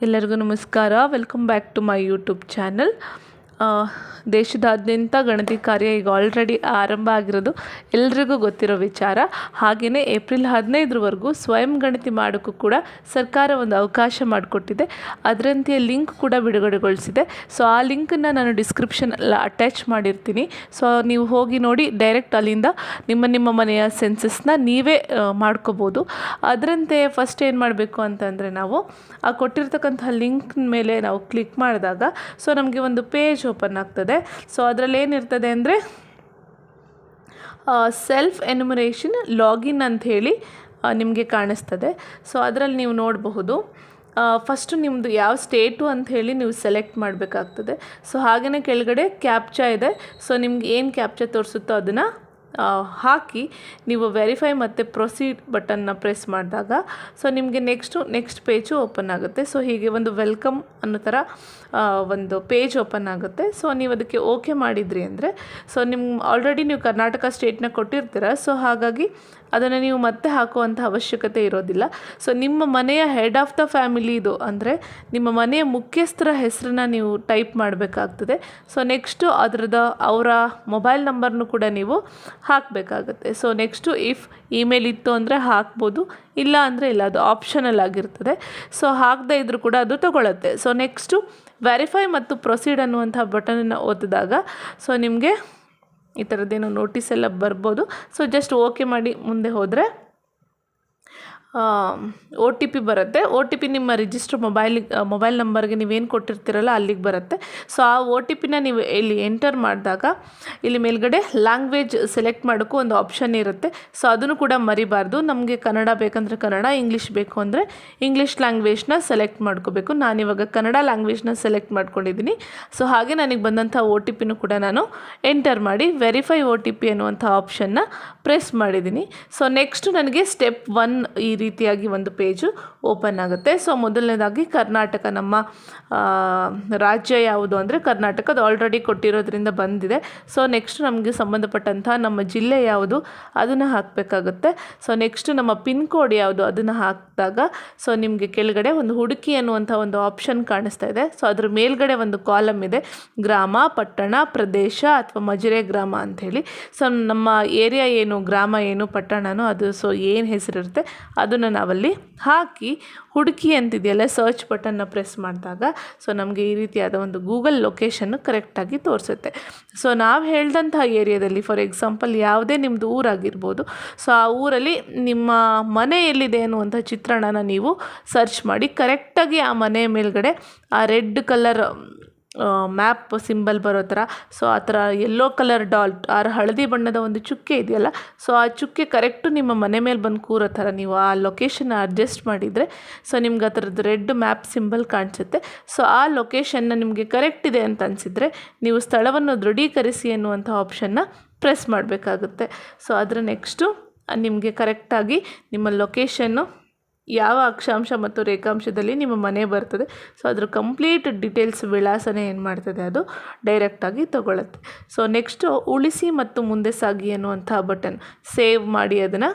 ಎಲ್ಲರಿಗೂ ನಮಸ್ಕಾರ. Welcome back to my YouTube channel. ದೇಶದಾದ್ಯಂತ ಗಣತಿ ಕಾರ್ಯ ಈಗ ಆಲ್ರೆಡಿ ಆರಂಭ ಆಗಿರೋದು ಎಲ್ರಿಗೂ ಗೊತ್ತಿರೋ ವಿಚಾರ. ಹಾಗೆಯೇ ಏಪ್ರಿಲ್ 15ರವರೆಗೂ ಸ್ವಯಂ ಗಣತಿ ಮಾಡೋಕ್ಕೂ ಕೂಡ ಸರ್ಕಾರ ಒಂದು ಅವಕಾಶ ಮಾಡಿಕೊಟ್ಟಿದೆ. ಅದರಂತೆಯೇ ಲಿಂಕ್ ಕೂಡ ಬಿಡುಗಡೆಗೊಳಿಸಿದೆ. ಸೊ ಆ ಲಿಂಕನ್ನು ನಾನು ಡಿಸ್ಕ್ರಿಪ್ಷನಲ್ಲಿ ಅಟ್ಯಾಚ್ ಮಾಡಿರ್ತೀನಿ. ಸೊ ನೀವು ಹೋಗಿ ನೋಡಿ, ಡೈರೆಕ್ಟ್ ಅಲ್ಲಿಂದ ನಿಮ್ಮ ಮನೆಯ ಸೆನ್ಸಸ್ನ ನೀವೇ ಮಾಡ್ಕೋಬೋದು. ಅದರಂತೆ ಫಸ್ಟ್ ಏನು ಮಾಡಬೇಕು ಅಂತಂದರೆ, ನಾವು ಆ ಕೊಟ್ಟಿರ್ತಕ್ಕಂಥ ಲಿಂಕ್ ಮೇಲೆ ನಾವು ಕ್ಲಿಕ್ ಮಾಡಿದಾಗ ಸೊ ನಮಗೆ ಒಂದು ಪೇಜ್ ಓಪನ್ ಆಗ್ತದೆ. ಸೊ ಅದರಲ್ಲಿ ಏನಿರ್ತದೆ ಅಂದರೆ ಸೆಲ್ಫ್ ಎನ್ಯುಮರೇಷನ್ ಲಾಗಿನ್ ಅಂಥೇಳಿ ನಿಮಗೆ ಕಾಣಿಸ್ತದೆ. ಸೊ ಅದರಲ್ಲಿ ನೀವು ನೋಡಬಹುದು, ಫಸ್ಟು ನಿಮ್ಮದು ಯಾವ ಸ್ಟೇಟು ಅಂಥೇಳಿ ನೀವು ಸೆಲೆಕ್ಟ್ ಮಾಡಬೇಕಾಗ್ತದೆ. ಸೊ ಹಾಗೆಯೇ ಕೆಳಗಡೆ ಕ್ಯಾಪ್ಚಾ ಇದೆ. ಸೊ ನಿಮ್ಗೆ ಏನು ಕ್ಯಾಪ್ಚಾ ತೋರಿಸುತ್ತೋ ಅದನ್ನು ಹಾಕಿ ನೀವು ವೆರಿಫೈ ಮತ್ತು ಪ್ರೊಸೀಡ್ ಬಟನ್ನ ಪ್ರೆಸ್ ಮಾಡಿದಾಗ ಸೊ ನಿಮಗೆ ನೆಕ್ಸ್ಟ್ ಪೇಜು ಓಪನ್ ಆಗುತ್ತೆ. ಸೊ ಹೀಗೆ ಒಂದು ವೆಲ್ಕಮ್ ಅನ್ನೋ ಥರ ಒಂದು ಪೇಜ್ ಓಪನ್ ಆಗುತ್ತೆ. ಸೊ ನೀವು ಅದಕ್ಕೆ ಓಕೆ ಮಾಡಿದ್ರಿ ಅಂದರೆ ಸೊ ಆಲ್ರೆಡಿ ನೀವು ಕರ್ನಾಟಕ ಸ್ಟೇಟ್ನ ಕೊಟ್ಟಿರ್ತೀರ. ಸೊ ಹಾಗಾಗಿ ಅದನ್ನು ನೀವು ಮತ್ತೆ ಹಾಕುವಂಥ ಅವಶ್ಯಕತೆ ಇರೋದಿಲ್ಲ. ಸೊ ನಿಮ್ಮ ಮನೆಯ ಹೆಡ್ ಆಫ್ ದ ಫ್ಯಾಮಿಲಿದು ಅಂದರೆ ನಿಮ್ಮ ಮನೆಯ ಮುಖ್ಯಸ್ಥರ ಹೆಸರನ್ನ ನೀವು ಟೈಪ್ ಮಾಡಬೇಕಾಗ್ತದೆ. ಸೊ ನೆಕ್ಸ್ಟು ಅವರ ಮೊಬೈಲ್ ನಂಬರ್ನು ಕೂಡ ನೀವು ಹಾಕಬೇಕಾಗುತ್ತೆ. ಸೊ ನೆಕ್ಸ್ಟು ಇಫ್ ಇಮೇಲ್ ಇತ್ತು ಅಂದರೆ ಹಾಕ್ಬೋದು, ಇಲ್ಲ ಅಂದರೆ ಇಲ್ಲ, ಅದು ಆಪ್ಷನಲ್ ಆಗಿರ್ತದೆ. ಸೊ ಹಾಕದೇ ಇದ್ದರೂ ಕೂಡ ಅದು ತಗೊಳುತ್ತೆ. ಸೊ ನೆಕ್ಸ್ಟು ವೆರಿಫೈ ಮತ್ತು ಪ್ರೊಸೀಡ್ ಅನ್ನುವಂಥ ಬಟನನ್ನು ಒತ್ತಿದಾಗ ಸೊ ನಿಮಗೆ ಈ ಥರದ್ದೇನೋ ನೋಟಿಸ್ ಎಲ್ಲ ಬರ್ಬೋದು. ಸೊ ಜಸ್ಟ್ ಓಕೆ ಮಾಡಿ ಮುಂದೆ ಹೋದರೆ OTP ಬರುತ್ತೆ. OTP ನಿಮ್ಮ ರಿಜಿಸ್ಟರ್ ಮೊಬೈಲ್ ನಂಬರ್ಗೆ ನೀವೇನು ಕೊಟ್ಟಿರ್ತೀರಲ್ಲ ಅಲ್ಲಿಗೆ ಬರುತ್ತೆ. ಸೊ ಆ OTPನ ನೀವು ಇಲ್ಲಿ ಎಂಟರ್ ಮಾಡಿದಾಗ ಇಲ್ಲಿ ಮೇಲ್ಗಡೆ ಲ್ಯಾಂಗ್ವೇಜ್ ಸೆಲೆಕ್ಟ್ ಮಾಡೋಕ್ಕೂ ಒಂದು ಆಪ್ಷನ್ ಇರುತ್ತೆ. ಸೊ ಅದನ್ನು ಕೂಡ ಮರಿಬಾರ್ದು. ನಮಗೆ ಕನ್ನಡ ಬೇಕಂದರೆ ಕನ್ನಡ, ಇಂಗ್ಲೀಷ್ ಬೇಕು ಅಂದರೆ ಇಂಗ್ಲೀಷ್ ಲ್ಯಾಂಗ್ವೇಜ್ನ ಸೆಲೆಕ್ಟ್ ಮಾಡ್ಕೋಬೇಕು. ನಾನಿವಾಗ ಕನ್ನಡ ಲ್ಯಾಂಗ್ವೇಜ್ನ ಸೆಲೆಕ್ಟ್ ಮಾಡ್ಕೊಂಡಿದ್ದೀನಿ. ಸೊ ಹಾಗೆ ನನಗೆ ಬಂದಂಥ OTPನೂ ಕೂಡ ನಾನು ಎಂಟರ್ ಮಾಡಿ ವೆರಿಫೈ OTP ಅನ್ನುವಂಥ ಆಪ್ಷನ್ನ ಪ್ರೆಸ್ ಮಾಡಿದ್ದೀನಿ. ಸೊ ನೆಕ್ಸ್ಟು ನನಗೆ ಸ್ಟೆಪ್ 1 ಈ ರೀತಿಯಾಗಿ ಒಂದು ಪೇಜು ಓಪನ್ ಆಗುತ್ತೆ. ಸೊ ಮೊದಲನೇದಾಗಿ ಕರ್ನಾಟಕ, ನಮ್ಮ ರಾಜ್ಯ ಯಾವುದು ಅಂದರೆ ಕರ್ನಾಟಕದ ಆಲ್ರೆಡಿ ಕೊಟ್ಟಿರೋದ್ರಿಂದ ಬಂದಿದೆ. ಸೊ ನೆಕ್ಸ್ಟ್ ನಮಗೆ ಸಂಬಂಧಪಟ್ಟಂಥ ನಮ್ಮ ಜಿಲ್ಲೆ ಯಾವುದು ಅದನ್ನು ಹಾಕಬೇಕಾಗುತ್ತೆ. ಸೊ ನೆಕ್ಸ್ಟ್ ನಮ್ಮ ಪಿನ್ ಕೋಡ್ ಯಾವುದು ಅದನ್ನು ಹಾಕಿದಾಗ ಸೊ ನಿಮಗೆ ಕೆಳಗಡೆ ಒಂದು ಹುಡುಕಿ ಅನ್ನುವಂಥ ಒಂದು ಆಪ್ಷನ್ ಕಾಣಿಸ್ತಾ ಇದೆ. ಸೊ ಅದ್ರ ಮೇಲ್ಗಡೆ ಒಂದು ಕಾಲಮ್ ಇದೆ, ಗ್ರಾಮ, ಪಟ್ಟಣ, ಪ್ರದೇಶ ಅಥವಾ ಮಜಿರೆ ಗ್ರಾಮ ಅಂಥೇಳಿ. ಸೊ ನಮ್ಮ ಏರಿಯಾ ಏನು, ಗ್ರಾಮ ಏನು, ಪಟ್ಟಣನೋ ಅದು ಸೊ ಏನು ಹೆಸರಿರುತ್ತೆ ಅದನ್ನು ನಾವಲ್ಲಿ ಹಾಕಿ ಹುಡುಕಿ ಅಂತಿದೆಯಲ್ಲ ಸರ್ಚ್ ಬಟನ್ನ ಪ್ರೆಸ್ ಮಾಡಿದಾಗ ಸೊ ನಮಗೆ ಈ ರೀತಿಯಾದ ಒಂದು ಗೂಗಲ್ ಲೊಕೇಶನ್ನು ಕರೆಕ್ಟಾಗಿ ತೋರಿಸುತ್ತೆ. ಸೊ ನಾವು ಹೇಳಿದಂಥ ಏರಿಯಾದಲ್ಲಿ ಫಾರ್ ಎಕ್ಸಾಂಪಲ್ ಯಾವುದೇ ನಿಮ್ಮದು ಊರಾಗಿರ್ಬೋದು. ಸೊ ಆ ಊರಲ್ಲಿ ನಿಮ್ಮ ಮನೆ ಎಲ್ಲಿದೆ ಅನ್ನುವಂಥ ಚಿತ್ರಣನ ನೀವು ಸರ್ಚ್ ಮಾಡಿ ಕರೆಕ್ಟಾಗಿ ಆ ಮನೆಯ ಮೇಲ್ಗಡೆ ಆ ರೆಡ್ ಕಲರ್ ಮ್ಯಾಪ್ ಸಿಂಬಲ್ ಬರೋ ಥರ ಸೊ ಆ ಥರ ಯೆಲ್ಲೋ ಕಲರ್ ಡಾಟ್ ಹಳದಿ ಬಣ್ಣದ ಒಂದು ಚುಕ್ಕೆ ಇದೆಯಲ್ಲ, ಸೊ ಆ ಚುಕ್ಕೆ ಕರೆಕ್ಟು ನಿಮ್ಮ ಮನೆ ಮೇಲೆ ಬಂದು ಕೂರೋ ಥರ ನೀವು ಆ ಲೊಕೇಶನ್ನ ಅಡ್ಜಸ್ಟ್ ಮಾಡಿದರೆ ಸೊ ನಿಮ್ಗೆ ಆ ಥರದ್ದು ರೆಡ್ ಮ್ಯಾಪ್ ಸಿಂಬಲ್ ಕಾಣಿಸುತ್ತೆ. ಸೊ ಆ ಲೊಕೇಶನ್ನ ನಿಮಗೆ ಕರೆಕ್ಟ್ ಇದೆ ಅಂತ ಅನಿಸಿದರೆ ನೀವು ಸ್ಥಳವನ್ನು ದೃಢೀಕರಿಸಿ ಅನ್ನುವಂಥ ಆಪ್ಷನ್ನ ಪ್ರೆಸ್ ಮಾಡಬೇಕಾಗುತ್ತೆ. ಸೊ ಅದರ ನೆಕ್ಸ್ಟು ನಿಮಗೆ ಕರೆಕ್ಟಾಗಿ ನಿಮ್ಮ ಲೊಕೇಶನ್ನು ಯಾವ ಅಕ್ಷಾಂಶ ಮತ್ತು ರೇಖಾಂಶದಲ್ಲಿ ನಿಮ್ಮ ಮನೆ ಬರ್ತದೆ ಸೊ ಅದ್ರ ಕಂಪ್ಲೀಟ್ ಡೀಟೇಲ್ಸ್ ವಿಳಾಸನೇ ಏನು ಮಾಡ್ತದೆ ಅದು ಡೈರೆಕ್ಟಾಗಿ ತಗೊಳುತ್ತೆ. ಸೊ ನೆಕ್ಸ್ಟು ಉಳಿಸಿ ಮತ್ತು ಮುಂದೆ ಸಾಗಿ ಅನ್ನುವಂಥ ಬಟನ್ ಸೇವ್ ಮಾಡಿ ಅದನ್ನು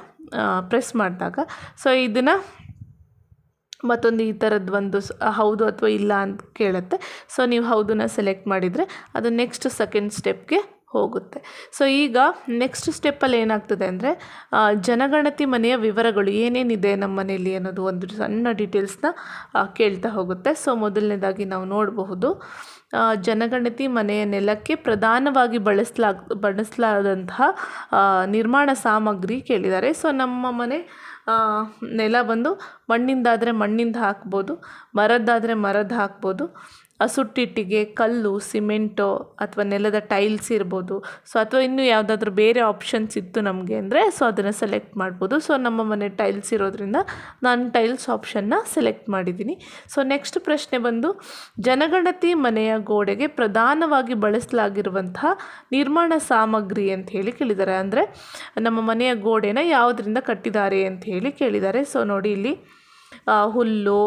ಪ್ರೆಸ್ ಮಾಡಿದಾಗ ಸೊ ಇದನ್ನು ಮತ್ತೊಂದು ಈ ಥರದ್ದು ಒಂದು ಹೌದು ಅಥವಾ ಇಲ್ಲ ಅಂತ ಕೇಳುತ್ತೆ. ಸೊ ನೀವು ಹೌದನ್ನ ಸೆಲೆಕ್ಟ್ ಮಾಡಿದರೆ ಅದು ನೆಕ್ಸ್ಟ್ ಸೆಕೆಂಡ್ ಸ್ಟೆಪ್ಗೆ ಹೋಗುತ್ತೆ. ಸೊ ಈಗ ನೆಕ್ಸ್ಟ್ ಸ್ಟೆಪ್ಪಲ್ಲಿ ಏನಾಗ್ತದೆ ಅಂದರೆ ಜನಗಣತಿ ಮನೆಯ ವಿವರಗಳು ಏನೇನಿದೆ ನಮ್ಮ ಮನೆಯಲ್ಲಿ ಅನ್ನೋದು ಒಂದು ಸಣ್ಣ ಡೀಟೇಲ್ಸ್ನ ಕೇಳ್ತಾ ಹೋಗುತ್ತೆ. ಸೊ ಮೊದಲನೇದಾಗಿ ನಾವು ನೋಡಬಹುದು, ಜನಗಣತಿ ಮನೆಯ ನೆಲಕ್ಕೆ ಪ್ರಧಾನವಾಗಿ ಬಳಸಲಾದಂತಹ ನಿರ್ಮಾಣ ಸಾಮಗ್ರಿ ಕೇಳಿದ್ದಾರೆ. ಸೊ ನಮ್ಮ ಮನೆ ನೆಲ ಬಂದು ಮಣ್ಣಿಂದಾದರೆ ಮಣ್ಣಿಂದ ಹಾಕ್ಬೋದು, ಮರದ್ದಾದರೆ ಮರದ್ದು ಹಾಕ್ಬೋದು, ಸುಟ್ಟಿಟ್ಟಿಗೆ, ಕಲ್ಲು, ಸಿಮೆಂಟು ಅಥವಾ ನೆಲದ ಟೈಲ್ಸ್ ಇರ್ಬೋದು. ಸೊ ಅಥವಾ ಇನ್ನೂ ಯಾವುದಾದ್ರೂ ಬೇರೆ ಆಪ್ಷನ್ಸ್ ಇತ್ತು ನಮಗೆ ಅಂದರೆ ಸೊ ಅದನ್ನು ಸೆಲೆಕ್ಟ್ ಮಾಡ್ಬೋದು. ಸೊ ನಮ್ಮ ಮನೆ ಟೈಲ್ಸ್ ಇರೋದ್ರಿಂದ ನಾನು ಟೈಲ್ಸ್ ಆಪ್ಷನ್ನ ಸೆಲೆಕ್ಟ್ ಮಾಡಿದ್ದೀನಿ. ಸೊ ನೆಕ್ಸ್ಟ್ ಪ್ರಶ್ನೆ ಬಂದು, ಜನಗಣತಿ ಮನೆಯ ಗೋಡೆಗೆ ಪ್ರಧಾನವಾಗಿ ಬಳಸಲಾಗಿರುವಂತಹ ನಿರ್ಮಾಣ ಸಾಮಗ್ರಿ ಅಂತ ಹೇಳಿ ಕೇಳಿದ್ದಾರೆ. ಅಂದರೆ ನಮ್ಮ ಮನೆಯ ಗೋಡೆನ ಯಾವುದರಿಂದ ಕಟ್ಟಿದ್ದಾರೆ ಅಂತ ಹೇಳಿ ಕೇಳಿದ್ದಾರೆ. ಸೊ ನೋಡಿ ಇಲ್ಲಿ ಹುಲ್ಲು,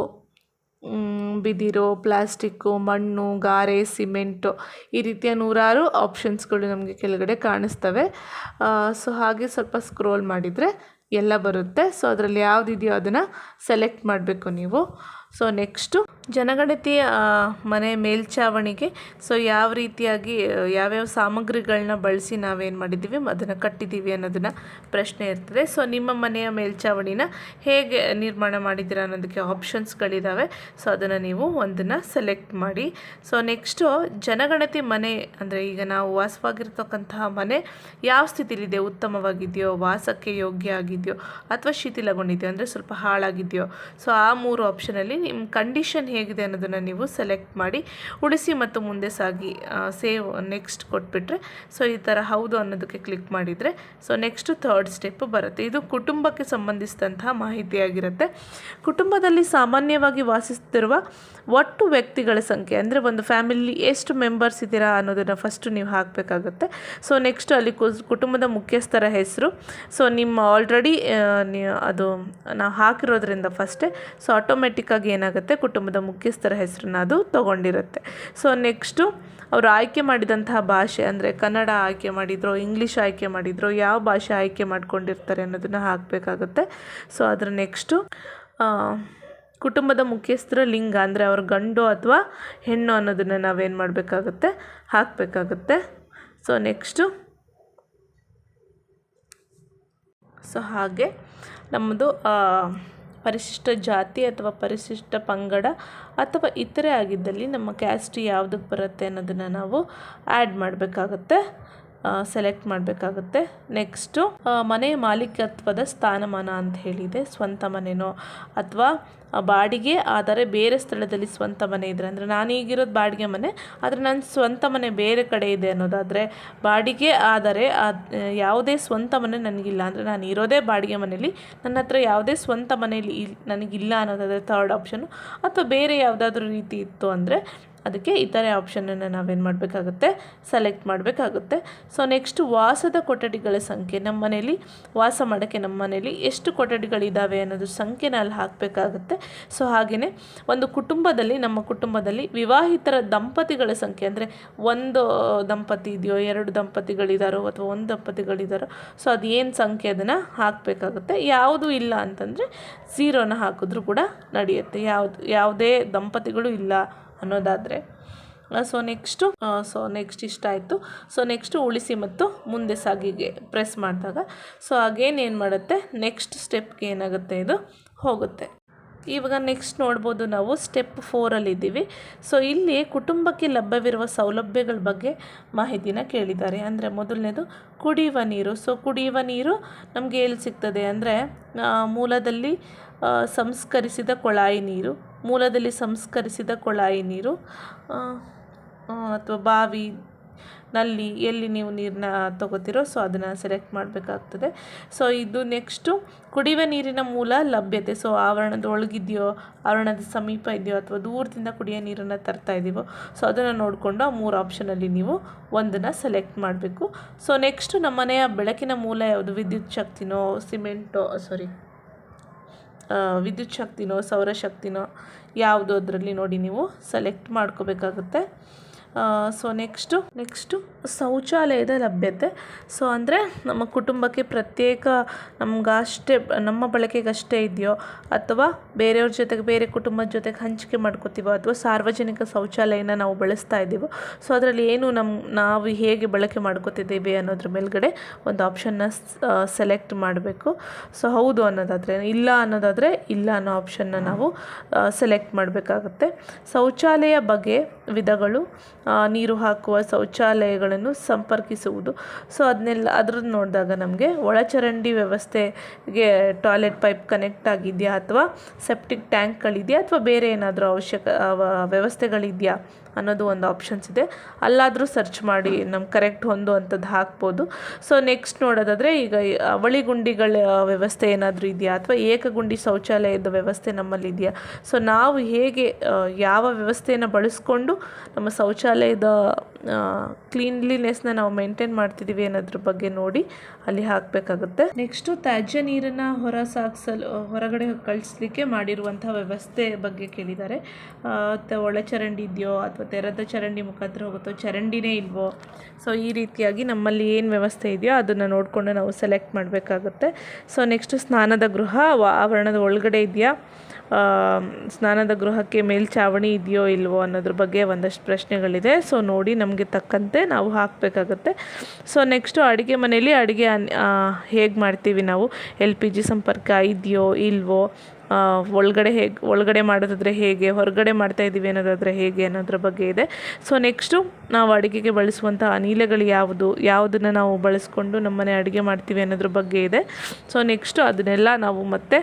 ಬಿದಿರು, ಪ್ಲಾಸ್ಟಿಕ್ಕು, ಮಣ್ಣು, ಗಾರೆ, ಸಿಮೆಂಟು ಈ ರೀತಿಯ ನೂರಾರು ಆಪ್ಷನ್ಸ್ಗಳು ನಮಗೆ ಕೆಳಗಡೆ ಕಾಣಿಸ್ತವೆ. ಸೊ ಹಾಗೆ ಸ್ವಲ್ಪ ಸ್ಕ್ರೋಲ್ ಮಾಡಿದರೆ ಎಲ್ಲ ಬರುತ್ತೆ. ಸೊ ಅದರಲ್ಲಿ ಯಾವುದಿದೆಯೋ ಅದನ್ನು ಸೆಲೆಕ್ಟ್ ಮಾಡಬೇಕು ನೀವು. ಸೊ ನೆಕ್ಸ್ಟು ಜನಗಣತಿ ಮನೆ ಮೇಲ್ಛಾವಣಿಗೆ ಸೊ ಯಾವ ರೀತಿಯಾಗಿ ಯಾವ್ಯಾವ ಸಾಮಗ್ರಿಗಳನ್ನ ಬಳಸಿ ನಾವೇನು ಮಾಡಿದ್ದೀವಿ ಅದನ್ನು ಕಟ್ಟಿದ್ದೀವಿ ಅನ್ನೋದನ್ನು ಪ್ರಶ್ನೆ ಇರ್ತದೆ. ಸೊ ನಿಮ್ಮ ಮನೆಯ ಮೇಲ್ಛಾವಣಿನ ಹೇಗೆ ನಿರ್ಮಾಣ ಮಾಡಿದ್ದೀರಾ ಅನ್ನೋದಕ್ಕೆ ಆಪ್ಷನ್ಸ್ಗಳಿದ್ದಾವೆ. ಸೊ ಅದನ್ನು ನೀವು ಒಂದನ್ನು ಸೆಲೆಕ್ಟ್ ಮಾಡಿ. ಸೊ ನೆಕ್ಸ್ಟು ಜನಗಣತಿ ಮನೆ ಅಂದರೆ ಈಗ ನಾವು ವಾಸವಾಗಿರ್ತಕ್ಕಂತಹ ಮನೆ ಯಾವ ಸ್ಥಿತಿಲಿದೆ, ಉತ್ತಮವಾಗಿದೆಯೋ, ವಾಸಕ್ಕೆ ಯೋಗ್ಯ ಆಗಿದೆಯೋ, ಅಥವಾ ಶಿಥಿಲಗೊಂಡಿದೆಯೋ ಅಂದರೆ ಸ್ವಲ್ಪ ಹಾಳಾಗಿದೆಯೋ. ಸೊ ಆ 3 ಆಪ್ಷನಲ್ಲಿ ನಿಮ್ಮ ಕಂಡೀಷನ್ ಹೇಗಿದೆ ಅನ್ನೋದನ್ನು ನೀವು ಸೆಲೆಕ್ಟ್ ಮಾಡಿ ಉಳಿಸಿ ಮತ್ತು ಮುಂದೆ ಸಾಗಿ ಸೇವ್ ನೆಕ್ಸ್ಟ್ ಕೊಟ್ಬಿಟ್ರೆ ಸೊ ಈ ಥರ ಹೌದು ಅನ್ನೋದಕ್ಕೆ ಕ್ಲಿಕ್ ಮಾಡಿದರೆ ಸೊ ನೆಕ್ಸ್ಟ್ 3rd ಸ್ಟೆಪ್ ಬರುತ್ತೆ. ಇದು ಕುಟುಂಬಕ್ಕೆ ಸಂಬಂಧಿಸಿದಂತಹ ಮಾಹಿತಿಯಾಗಿರುತ್ತೆ. ಕುಟುಂಬದಲ್ಲಿ ಸಾಮಾನ್ಯವಾಗಿ ವಾಸಿಸುತ್ತಿರುವ ಒಟ್ಟು ವ್ಯಕ್ತಿಗಳ ಸಂಖ್ಯೆ ಅಂದರೆ ಒಂದು ಫ್ಯಾಮಿಲಿ ಎಷ್ಟು ಮೆಂಬರ್ಸ್ ಇದ್ದೀರಾ ಅನ್ನೋದನ್ನು ಫಸ್ಟು ನೀವು ಹಾಕಬೇಕಾಗುತ್ತೆ. ಸೊ ನೆಕ್ಸ್ಟ್ ಅಲ್ಲಿ ಕುಟುಂಬದ ಮುಖ್ಯಸ್ಥರ ಹೆಸರು. ಸೊ ನಿಮ್ಮ ಆಲ್ರೆಡಿ ಅದು ನಾವು ಹಾಕಿರೋದ್ರಿಂದ ಫಸ್ಟೇ ಸೊ ಆಟೋಮೆಟಿಕ್ಕಾಗಿ ಏನಾಗುತ್ತೆ ಕುಟುಂಬದ ಮುಖ್ಯಸ್ಥರ ಹೆಸರನ್ನ ಅದು ತೊಗೊಂಡಿರುತ್ತೆ. ಸೊ ನೆಕ್ಸ್ಟು ಅವರು ಆಯ್ಕೆ ಮಾಡಿದಂತಹ ಭಾಷೆ ಅಂದರೆ ಕನ್ನಡ ಆಯ್ಕೆ ಮಾಡಿದ್ರು, ಇಂಗ್ಲೀಷ್ ಆಯ್ಕೆ ಮಾಡಿದ್ರು, ಯಾವ ಭಾಷೆ ಆಯ್ಕೆ ಮಾಡ್ಕೊಂಡಿರ್ತಾರೆ ಅನ್ನೋದನ್ನು ಹಾಕಬೇಕಾಗುತ್ತೆ. ಸೊ ಅದರ ನೆಕ್ಸ್ಟು ಕುಟುಂಬದ ಮುಖ್ಯಸ್ಥರ ಲಿಂಗ ಅಂದರೆ ಅವ್ರ ಗಂಡು ಅಥವಾ ಹೆಣ್ಣು ಅನ್ನೋದನ್ನು ನಾವೇನು ಮಾಡಬೇಕಾಗುತ್ತೆ ಹಾಕಬೇಕಾಗುತ್ತೆ. ಸೊ ನೆಕ್ಸ್ಟು ಸೊ ಹಾಗೆ ನಮ್ಮದು ಪರಿಶಿಷ್ಟ ಜಾತಿ ಅಥವಾ ಪರಿಶಿಷ್ಟ ಪಂಗಡ ಅಥವಾ ಇತರೆ ಆಗಿದ್ದಲ್ಲಿ ನಮ್ಮ ಕ್ಯಾಸ್ಟ್ ಯಾವುದಕ್ಕೆ ಬರುತ್ತೆ ಅನ್ನೋದನ್ನು ನಾವು ಆ್ಯಡ್ ಮಾಡಬೇಕಾಗತ್ತೆ, ಸೆಲೆಕ್ಟ್ ಮಾಡಬೇಕಾಗುತ್ತೆ. ನೆಕ್ಸ್ಟು ಮನೆಯ ಮಾಲೀಕತ್ವದ ಸ್ಥಾನಮಾನ ಅಂತ ಹೇಳಿದೆ. ಸ್ವಂತ ಮನೆನೋ ಅಥವಾ ಬಾಡಿಗೆ ಆದರೆ ಬೇರೆ ಸ್ಥಳದಲ್ಲಿ ಸ್ವಂತ ಮನೆ ಇದ್ದರೆ ಅಂದರೆ ನಾನು ಈಗಿರೋದು ಬಾಡಿಗೆ ಮನೆ ಆದರೆ ನನ್ನ ಸ್ವಂತ ಮನೆ ಬೇರೆ ಕಡೆ ಇದೆ ಅನ್ನೋದಾದರೆ, ಬಾಡಿಗೆ ಆದರೆ ಯಾವುದೇ ಸ್ವಂತ ಮನೆ ನನಗಿಲ್ಲ ಅಂದರೆ ನಾನು ಇರೋದೇ ಬಾಡಿಗೆ ಮನೇಲಿ, ನನ್ನ ಹತ್ರ ಯಾವುದೇ ಸ್ವಂತ ಮನೆಯಲ್ಲಿ ನನಗಿಲ್ಲ ಅನ್ನೋದಾದರೆ 3rd ಆಪ್ಷನು. ಅಥವಾ ಬೇರೆ ಯಾವುದಾದ್ರೂ ರೀತಿ ಇತ್ತು ಅಂದರೆ ಅದಕ್ಕೆ ಇತರೆ ಆಪ್ಷನನ್ನು ನಾವೇನು ಮಾಡಬೇಕಾಗುತ್ತೆ ಸೆಲೆಕ್ಟ್ ಮಾಡಬೇಕಾಗುತ್ತೆ. ಸೊ ನೆಕ್ಸ್ಟ್ ವಾಸದ ಕೊಠಡಿಗಳ ಸಂಖ್ಯೆ, ನಮ್ಮ ಮನೇಲಿ ವಾಸ ಮಾಡೋಕ್ಕೆ ನಮ್ಮ ಮನೇಲಿ ಎಷ್ಟು ಕೊಠಡಿಗಳಿದ್ದಾವೆ ಅನ್ನೋದ್ರ ಸಂಖ್ಯೆನ ಅಲ್ಲಿ ಹಾಕಬೇಕಾಗುತ್ತೆ. ಸೊ ಹಾಗೆಯೇ ಒಂದು ಕುಟುಂಬದಲ್ಲಿ ನಮ್ಮ ಕುಟುಂಬದಲ್ಲಿ ವಿವಾಹಿತರ ದಂಪತಿಗಳ ಸಂಖ್ಯೆ ಅಂದರೆ ಒಂದು ದಂಪತಿ ಇದೆಯೋ, 2 ದಂಪತಿಗಳಿದ್ದಾರೋ ಅಥವಾ 1 ದಂಪತಿಗಳಿದ್ದಾರೋ ಸೊ ಅದು ಏನು ಸಂಖ್ಯೆ ಅದನ್ನು ಹಾಕಬೇಕಾಗುತ್ತೆ. ಯಾವುದೂ ಇಲ್ಲ ಅಂತಂದರೆ 0ನ ಹಾಕಿದ್ರೂ ಕೂಡ ನಡೆಯುತ್ತೆ, ಯಾವುದೇ ದಂಪತಿಗಳು ಇಲ್ಲ ಅನ್ನೋದಾದರೆ. ಸೊ ನೆಕ್ಸ್ಟ್ ಇಷ್ಟ ಆಯಿತು. ಸೊ ನೆಕ್ಸ್ಟು ಉಳಿಸಿ ಮತ್ತು ಮುಂದೆ ಸಾಗಿಗೆ ಪ್ರೆಸ್ ಮಾಡಿದಾಗ ಸೊ ಅಗೇನ್ ಏನು ಮಾಡುತ್ತೆ ನೆಕ್ಸ್ಟ್ ಸ್ಟೆಪ್ಗೆ ಏನಾಗುತ್ತೆ ಇದು ಹೋಗುತ್ತೆ. ಇವಾಗ ನೆಕ್ಸ್ಟ್ ನೋಡ್ಬೋದು ನಾವು ಸ್ಟೆಪ್ 4ಅಲ್ಲಿದ್ದೀವಿ. ಸೊ ಇಲ್ಲಿ ಕುಟುಂಬಕ್ಕೆ ಲಭ್ಯವಿರುವ ಸೌಲಭ್ಯಗಳ ಬಗ್ಗೆ ಮಾಹಿತಿನ ಕೇಳಿದ್ದಾರೆ. ಅಂದರೆ ಮೊದಲನೇದು ಕುಡಿಯುವ ನೀರು. ಸೊ ಕುಡಿಯುವ ನೀರು ನಮಗೆ ಎಲ್ಲಿ ಸಿಗ್ತದೆ ಅಂದರೆ ಮೂಲದಲ್ಲಿ ಸಂಸ್ಕರಿಸಿದ ಕೊಳಾಯಿ ನೀರು, ಮೂಲದಲ್ಲಿ ಸಂಸ್ಕರಿಸಿದ ಕೊಳಾಯಿ ನೀರು ಅಥವಾ ಬಾವಿ, ನಲ್ಲಿ ಎಲ್ಲಿ ನೀವು ನೀರನ್ನ ತೊಗೋತಿರೋ ಸೊ ಅದನ್ನು ಸೆಲೆಕ್ಟ್ ಮಾಡಬೇಕಾಗ್ತದೆ. ಸೊ ಇದು ನೆಕ್ಸ್ಟು ಕುಡಿಯುವ ನೀರಿನ ಮೂಲ ಲಭ್ಯತೆ. ಸೊ ಆವರಣದ ಒಳಗಿದೆಯೋ, ಆವರಣದ ಸಮೀಪ ಇದೆಯೋ ಅಥವಾ ದೂರದಿಂದ ಕುಡಿಯೋ ನೀರನ್ನು ತರ್ತಾ ಇದ್ದೀವೋ ಸೊ ಅದನ್ನು ನೋಡಿಕೊಂಡು ಆ 3 ಆಪ್ಷನಲ್ಲಿ ನೀವು ಒಂದನ್ನು ಸೆಲೆಕ್ಟ್ ಮಾಡಬೇಕು. ಸೊ ನೆಕ್ಸ್ಟು ನಮ್ಮ ಮನೆಯ ಬೆಳಕಿನ ಮೂಲ ಯಾವುದು, ವಿದ್ಯುತ್ ಶಕ್ತಿನೋ ವಿದ್ಯುತ್ ಶಕ್ತಿನೋ ಸೌರಶಕ್ತಿನೋ ಯಾವುದು ಅದರಲ್ಲಿ ನೋಡಿ ನೀವು ಸೆಲೆಕ್ಟ್ ಮಾಡ್ಕೋಬೇಕಾಗುತ್ತೆ. ಸೊ ನೆಕ್ಸ್ಟು ಶೌಚಾಲಯದ ಲಭ್ಯತೆ. ಸೊ ಅಂದರೆ ನಮ್ಮ ಕುಟುಂಬಕ್ಕೆ ಪ್ರತ್ಯೇಕ ನಮಗಷ್ಟೇ ನಮ್ಮ ಬಳಕೆಗಷ್ಟೇ ಇದೆಯೋ ಅಥವಾ ಬೇರೆಯವ್ರ ಜೊತೆಗೆ ಬೇರೆ ಕುಟುಂಬದ ಜೊತೆಗೆ ಹಂಚಿಕೆ ಮಾಡ್ಕೋತೀವೋ ಅಥವಾ ಸಾರ್ವಜನಿಕ ಶೌಚಾಲಯನ ನಾವು ಬಳಸ್ತಾ ಇದ್ದೀವೋ ಸೊ ಅದರಲ್ಲಿ ಏನು ನಾವು ಹೇಗೆ ಬಳಕೆ ಮಾಡ್ಕೋತಿದ್ದೀವಿ ಅನ್ನೋದ್ರ ಮೇಲ್ಗಡೆ ಒಂದು ಆಪ್ಷನ್ನ ಸೆಲೆಕ್ಟ್ ಮಾಡಬೇಕು. ಸೊ ಹೌದು ಅನ್ನೋದಾದರೆ, ಇಲ್ಲ ಅನ್ನೋದಾದರೆ ಇಲ್ಲ ಅನ್ನೋ ಆಪ್ಷನ್ನ ನಾವು ಸೆಲೆಕ್ಟ್ ಮಾಡಬೇಕಾಗುತ್ತೆ. ಶೌಚಾಲಯ ಬಗೆ ವಿಧಗಳು, ನೀರು ಹಾಕುವ ಶೌಚಾಲಯಗಳನ್ನು ಸಂಪರ್ಕಿಸುವುದು. ಸೊ ಅದ್ರದ್ದು ನೋಡಿದಾಗ ನಮಗೆ ಒಳಚರಂಡಿ ವ್ಯವಸ್ಥೆಗೆ ಟಾಯ್ಲೆಟ್ ಪೈಪ್ ಕನೆಕ್ಟ್ ಆಗಿದೆಯಾ ಅಥವಾ ಸೆಪ್ಟಿಕ್ ಟ್ಯಾಂಕ್ಗಳಿದೆಯಾ ಅಥವಾ ಬೇರೆ ಏನಾದರೂ ವ್ಯವಸ್ಥೆಗಳಿದೆಯಾ ಅನ್ನೋದು ಒಂದು ಆಪ್ಷನ್ಸ್ ಇದೆ. ಅಲ್ಲಾದರೂ ಸರ್ಚ್ ಮಾಡಿ ನಮ್ಗೆ ಕರೆಕ್ಟ್ ಹೊಂದುವಂಥದ್ದು ಹಾಕ್ಬೋದು. ಸೊ ನೆಕ್ಸ್ಟ್ ನೋಡೋದಾದರೆ ಈಗ ಅವಳಿಗುಂಡಿಗಳ ವ್ಯವಸ್ಥೆ ಏನಾದರೂ ಇದೆಯಾ ಅಥವಾ ಏಕಗುಂಡಿ ಶೌಚಾಲಯದ ವ್ಯವಸ್ಥೆ ನಮ್ಮಲ್ಲಿ ಇದೆಯಾ. ಸೊ ನಾವು ಹೇಗೆ ಯಾವ ವ್ಯವಸ್ಥೆಯನ್ನು ಬಳಸ್ಕೊಂಡು ನಮ್ಮ ಶೌಚಾಲಯದ ಕ್ಲೀನ್ಲಿನೆಸ್ನ ನಾವು ಮೇಂಟೈನ್ ಮಾಡ್ತಿದ್ದೀವಿ ಅನ್ನೋದ್ರ ಬಗ್ಗೆ ನೋಡಿ ಅಲ್ಲಿ ಹಾಕಬೇಕಾಗುತ್ತೆ. ನೆಕ್ಸ್ಟು ತ್ಯಾಜ್ಯ ನೀರನ್ನು ಹೊರಗಡೆ ಕಳಿಸ್ಲಿಕ್ಕೆ ಮಾಡಿರುವಂಥ ವ್ಯವಸ್ಥೆ ಬಗ್ಗೆ ಕೇಳಿದ್ದಾರೆ. ಒಳಚರಂಡಿ ಇದೆಯೋ ಅಥವಾ ತೆರೆದ ಚರಂಡಿ ಮುಖಾಂತರ ಹೋಗುತ್ತೋ, ಚರಂಡಿನೇ ಇಲ್ವೋ. ಸೊ ಈ ರೀತಿಯಾಗಿ ನಮ್ಮಲ್ಲಿ ಏನು ವ್ಯವಸ್ಥೆ ಇದೆಯೋ ಅದನ್ನು ನೋಡಿಕೊಂಡು ನಾವು ಸೆಲೆಕ್ಟ್ ಮಾಡಬೇಕಾಗುತ್ತೆ. ಸೊ ನೆಕ್ಸ್ಟ್ ಸ್ನಾನದ ಗೃಹ ಆವರಣದ ಒಳಗಡೆ ಇದೆಯಾ, ಸ್ನಾನದ ಗೃಹಕ್ಕೆ ಮೇಲ್ಛಾವಣಿ ಇದೆಯೋ ಇಲ್ವೋ ಅನ್ನೋದ್ರ ಬಗ್ಗೆ ಒಂದಷ್ಟು ಪ್ರಶ್ನೆಗಳಿದೆ. ಸೊ ನೋಡಿ ನಮಗೆ ತಕ್ಕಂತೆ ನಾವು ಹಾಕಬೇಕಾಗತ್ತೆ. ಸೊ ನೆಕ್ಸ್ಟು ಅಡುಗೆ ಮನೆಯಲ್ಲಿ ಅಡುಗೆ ಹೇಗೆ ಮಾಡ್ತೀವಿ ನಾವು, LPG ಸಂಪರ್ಕ ಇದೆಯೋ ಇಲ್ವೋ, ಒಳಗಡೆ ಮಾಡೋದಾದರೆ ಹೇಗೆ, ಹೊರಗಡೆ ಮಾಡ್ತಾಯಿದ್ದೀವಿ ಅನ್ನೋದಾದರೆ ಹೇಗೆ ಅನ್ನೋದ್ರ ಬಗ್ಗೆ ಇದೆ. ಸೊ ನೆಕ್ಸ್ಟು ನಾವು ಅಡುಗೆಗೆ ಬಳಸುವಂಥ ಅನಿಲಗಳು ಯಾವುದನ್ನು ನಾವು ಬಳಸ್ಕೊಂಡು ನಮ್ಮನೆ ಅಡುಗೆ ಮಾಡ್ತೀವಿ ಅನ್ನೋದ್ರ ಬಗ್ಗೆ ಇದೆ. ಸೊ ನೆಕ್ಸ್ಟು ಅದನ್ನೆಲ್ಲ ನಾವು ಮತ್ತೆ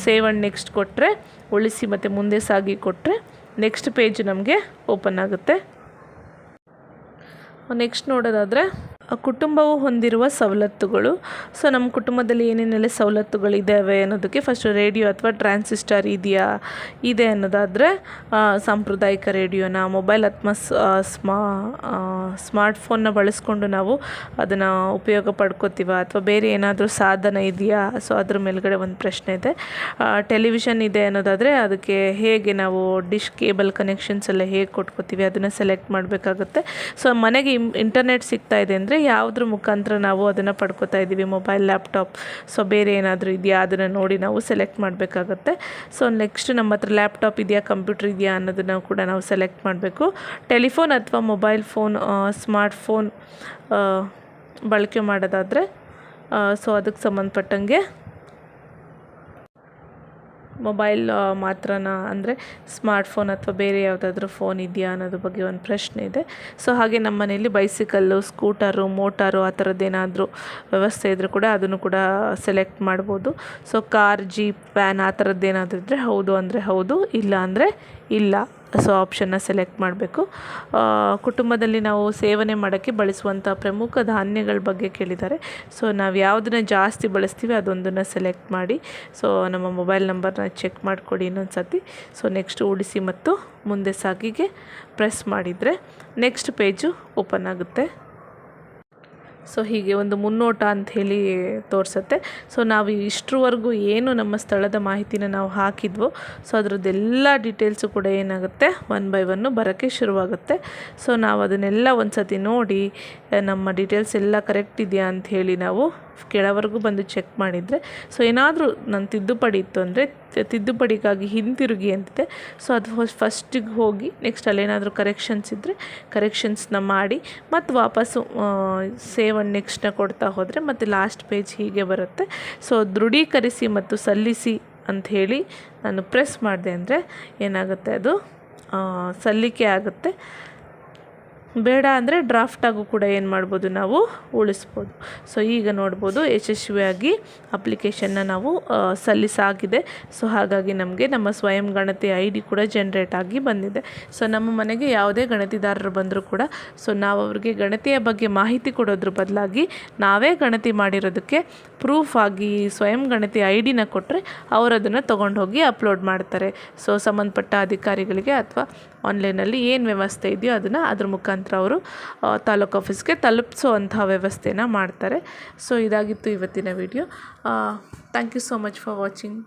ಸೇವ್ ಆ್ಯಂಡ್ ನೆಕ್ಸ್ಟ್ ಕೊಟ್ಟರೆ, ಉಳಿಸಿ ಮತ್ತು ಮುಂದೆ ಸಾಗಿ ಕೊಟ್ಟರೆ ನೆಕ್ಸ್ಟ್ ಪೇಜ್ ನಮಗೆ ಓಪನ್ ಆಗುತ್ತೆ. ನೆಕ್ಸ್ಟ್ ನೋಡೋದಾದರೆ ಕುಟುಂಬವು ಹೊಂದಿರುವ ಸವಲತ್ತುಗಳು. ಸೊ ನಮ್ಮ ಕುಟುಂಬದಲ್ಲಿ ಏನೇನೆಲ್ಲ ಸವಲತ್ತುಗಳಿದ್ದಾವೆ ಅನ್ನೋದಕ್ಕೆ ಫಸ್ಟ್ ರೇಡಿಯೋ ಅಥವಾ ಟ್ರಾನ್ಸಿಸ್ಟರ್ ಇದೆ ಅನ್ನೋದಾದರೆ ಸಾಂಪ್ರದಾಯಿಕ ರೇಡಿಯೋನ, ಮೊಬೈಲ್ ಅಥವಾ ಸ್ಮಾರ್ಟ್ಫೋನ್ನ ಬಳಸ್ಕೊಂಡು ನಾವು ಅದನ್ನು ಉಪಯೋಗ ಪಡ್ಕೋತೀವ, ಅಥವಾ ಬೇರೆ ಏನಾದರೂ ಸಾಧನ ಇದೆಯಾ, ಸೊ ಅದ್ರ ಮೇಲ್ಗಡೆ ಒಂದು ಪ್ರಶ್ನೆ ಇದೆ. ಟೆಲಿವಿಷನ್ ಇದೆ ಅನ್ನೋದಾದರೆ ಅದಕ್ಕೆ ಹೇಗೆ ನಾವು ಡಿಶ್ ಕೇಬಲ್ ಕನೆಕ್ಷನ್ಸ್ ಎಲ್ಲ ಹೇಗೆ ಕೊಟ್ಕೋತೀವಿ ಅದನ್ನು ಸೆಲೆಕ್ಟ್ ಮಾಡಬೇಕಾಗುತ್ತೆ. ಸೊ ಮನೆಗೆ ಇಂಟರ್ನೆಟ್ ಸಿಗ್ತಾ ಇದೆ ಅಂದರೆ ಯಾವುದ್ರ ಮುಖಾಂತರ ನಾವು ಅದನ್ನು ಪಡ್ಕೋತಾ ಇದ್ದೀವಿ, ಮೊಬೈಲ್, ಲ್ಯಾಪ್ಟಾಪ್, ಸೊ ಬೇರೆ ಏನಾದರೂ ಇದೆಯಾ ಅದನ್ನು ನೋಡಿ ನಾವು ಸೆಲೆಕ್ಟ್ ಮಾಡಬೇಕಾಗತ್ತೆ. ಸೊ ನೆಕ್ಸ್ಟ್ ನಮ್ಮ ಹತ್ರ ಲ್ಯಾಪ್ಟಾಪ್ ಇದೆಯಾ, ಕಂಪ್ಯೂಟರ್ ಇದೆಯಾ ಅನ್ನೋದನ್ನು ಕೂಡ ನಾವು ಸೆಲೆಕ್ಟ್ ಮಾಡಬೇಕು. ಟೆಲಿಫೋನ್ ಅಥವಾ ಮೊಬೈಲ್ ಫೋನ್, ಸ್ಮಾರ್ಟ್ಫೋನ್ ಬಳಕೆ ಮಾಡೋದಾದರೆ ಸೊ ಅದಕ್ಕೆ ಸಂಬಂಧಪಟ್ಟಂಗೆ ಮೊಬೈಲ್ ಮಾತ್ರನಾ, ಅಂದರೆ ಸ್ಮಾರ್ಟ್ಫೋನ್ ಅಥವಾ ಬೇರೆ ಯಾವುದಾದ್ರೂ ಫೋನ್ ಇದೆಯಾ ಅನ್ನೋದ್ರ ಬಗ್ಗೆ ಒಂದು ಪ್ರಶ್ನೆ ಇದೆ. ಸೊ ಹಾಗೆ ನಮ್ಮ ಮನೆಯಲ್ಲಿ ಬೈಸಿಕಲ್ಲು, ಸ್ಕೂಟರು, ಮೋಟಾರು ಆ ಥರದ್ದೇನಾದರೂ ವ್ಯವಸ್ಥೆ ಇದ್ದರೂ ಕೂಡ ಅದನ್ನು ಕೂಡ ಸೆಲೆಕ್ಟ್ ಮಾಡ್ಬೋದು. ಸೊ ಕಾರ್, ಜೀಪ್, ವ್ಯಾನ್ ಆ ಥರದ್ದೇನಾದರೂ ಇದ್ದರೆ ಹೌದು ಅಂದರೆ ಹೌದು, ಇಲ್ಲ ಅಂದರೆ ಇಲ್ಲ. ಸೊ ಆಪ್ಷನ್ನ ಸೆಲೆಕ್ಟ್ ಮಾಡಬೇಕು. ಕುಟುಂಬದಲ್ಲಿ ನಾವು ಸೇವನೆ ಮಾಡೋಕ್ಕೆ ಬಳಸುವಂಥ ಪ್ರಮುಖ ಧಾನ್ಯಗಳ ಬಗ್ಗೆ ಕೇಳಿದ್ದಾರೆ. ಸೊ ನಾವು ಯಾವುದನ್ನ ಜಾಸ್ತಿ ಬಳಸ್ತೀವಿ ಅದೊಂದನ್ನು ಸೆಲೆಕ್ಟ್ ಮಾಡಿ. ಸೊ ನಮ್ಮ ಮೊಬೈಲ್ ನಂಬರ್ನ ಚೆಕ್ ಮಾಡಿಕೊಡಿ ಇನ್ನೊಂದು ಸರ್ತಿ. ಸೊ ನೆಕ್ಸ್ಟ್ ಉಳಿಸಿ ಮತ್ತು ಮುಂದೆ ಸಾಗಿಗೆ ಪ್ರೆಸ್ ಮಾಡಿದರೆ ನೆಕ್ಸ್ಟ್ ಪೇಜು ಓಪನ್ ಆಗುತ್ತೆ. ಸೊ ಹೀಗೆ ಒಂದು ಮುನ್ನೋಟ ಅಂಥೇಳಿ ತೋರಿಸುತ್ತೆ. ಸೊ ನಾವು ಇಷ್ಟರವರೆಗೂ ಏನು ನಮ್ಮ ಸ್ಥಳದ ಮಾಹಿತಿನ ನಾವು ಹಾಕಿದ್ವೋ ಸೊ ಅದರದ್ದೆಲ್ಲ ಡೀಟೇಲ್ಸು ಕೂಡ ಏನಾಗುತ್ತೆ, 1 by 1 ಬರೋಕ್ಕೆ ಶುರುವಾಗುತ್ತೆ. ಸೊ ನಾವು ಅದನ್ನೆಲ್ಲ ಒಂದು ಸತಿ ನೋಡಿ ನಮ್ಮ ಡೀಟೇಲ್ಸ್ ಎಲ್ಲ ಕರೆಕ್ಟ್ ಇದೆಯಾ ಅಂಥೇಳಿ ನಾವು ಕೆಳವರೆಗೂ ಬಂದು ಚೆಕ್ ಮಾಡಿದರೆ, ಸೊ ಏನಾದರೂ ನನ್ನ ತಿದ್ದುಪಡಿ ಇತ್ತು ಅಂದರೆ ತಿದ್ದುಪಡಿಗಾಗಿ ಹಿಂತಿರುಗಿ ಅಂತಿದೆ. ಸೊ ಅದು ಫಸ್ಟಿಗೆ ಹೋಗಿ ನೆಕ್ಸ್ಟ್ ಅಲ್ಲೇನಾದರೂ ಕರೆಕ್ಷನ್ಸ್ ಇದ್ದರೆ ಕರೆಕ್ಷನ್ಸ್ನ ಮಾಡಿ ಮತ್ತು ವಾಪಸ್ಸು ಸೇವ್ ಆ್ಯಂಡ್ ನೆಕ್ಸ್ಟ್ನ ಕೊಡ್ತಾ ಹೋದರೆ ಮತ್ತು ಲಾಸ್ಟ್ ಪೇಜ್ ಹೀಗೆ ಬರುತ್ತೆ. ಸೊ ದೃಢೀಕರಿಸಿ ಮತ್ತು ಸಲ್ಲಿಸಿ ಅಂಥೇಳಿ ನಾನು ಪ್ರೆಸ್ ಮಾಡಿದೆ ಅಂದರೆ ಏನಾಗುತ್ತೆ, ಅದು ಸಲ್ಲಿಕೆ ಆಗುತ್ತೆ. ಬೇಡ ಅಂದರೆ ಡ್ರಾಫ್ಟಾಗೂ ಕೂಡ ಏನು ಮಾಡ್ಬೋದು, ನಾವು ಉಳಿಸ್ಬೋದು. ಸೊ ಈಗ ನೋಡ್ಬೋದು ಯಶಸ್ವಿಯಾಗಿ ಅಪ್ಲಿಕೇಶನ್ನ ನಾವು ಸಲ್ಲಿಸಾಗಿದೆ. ಸೊ ಹಾಗಾಗಿ ನಮಗೆ ನಮ್ಮ ಸ್ವಯಂ ಗಣತಿ ID ಕೂಡ ಜನ್ರೇಟ್ ಆಗಿ ಬಂದಿದೆ. ಸೊ ನಮ್ಮ ಮನೆಗೆ ಯಾವುದೇ ಗಣತಿದಾರರು ಬಂದರೂ ಕೂಡ ಸೊ ನಾವು ಅವ್ರಿಗೆ ಗಣತಿಯ ಬಗ್ಗೆ ಮಾಹಿತಿ ಕೊಡೋದ್ರ ಬದಲಾಗಿ ನಾವೇ ಗಣತಿ ಮಾಡಿರೋದಕ್ಕೆ ಪ್ರೂಫ್ ಆಗಿ ಸ್ವಯಂ ಗಣತಿ ID ಕೊಟ್ಟರೆ ಅವರು ಅದನ್ನು ತೊಗೊಂಡು ಹೋಗಿ ಅಪ್ಲೋಡ್ ಮಾಡ್ತಾರೆ. ಸೊ ಸಂಬಂಧಪಟ್ಟ ಅಧಿಕಾರಿಗಳಿಗೆ ಅಥವಾ ಆನ್ಲೈನಲ್ಲಿ ಏನು ವ್ಯವಸ್ಥೆ ಇದೆಯೋ ಅದನ್ನು ಅದ್ರ ಮುಖಾಂತರ ಅವರು ತಾಲೂಕು ಆಫೀಸ್ಗೆ ತಲುಪಿಸೋವಂಥ ವ್ಯವಸ್ಥೆನ ಮಾಡ್ತಾರೆ. ಸೊ ಇದಾಗಿತ್ತು ಇವತ್ತಿನ video. Thank you so much for watching.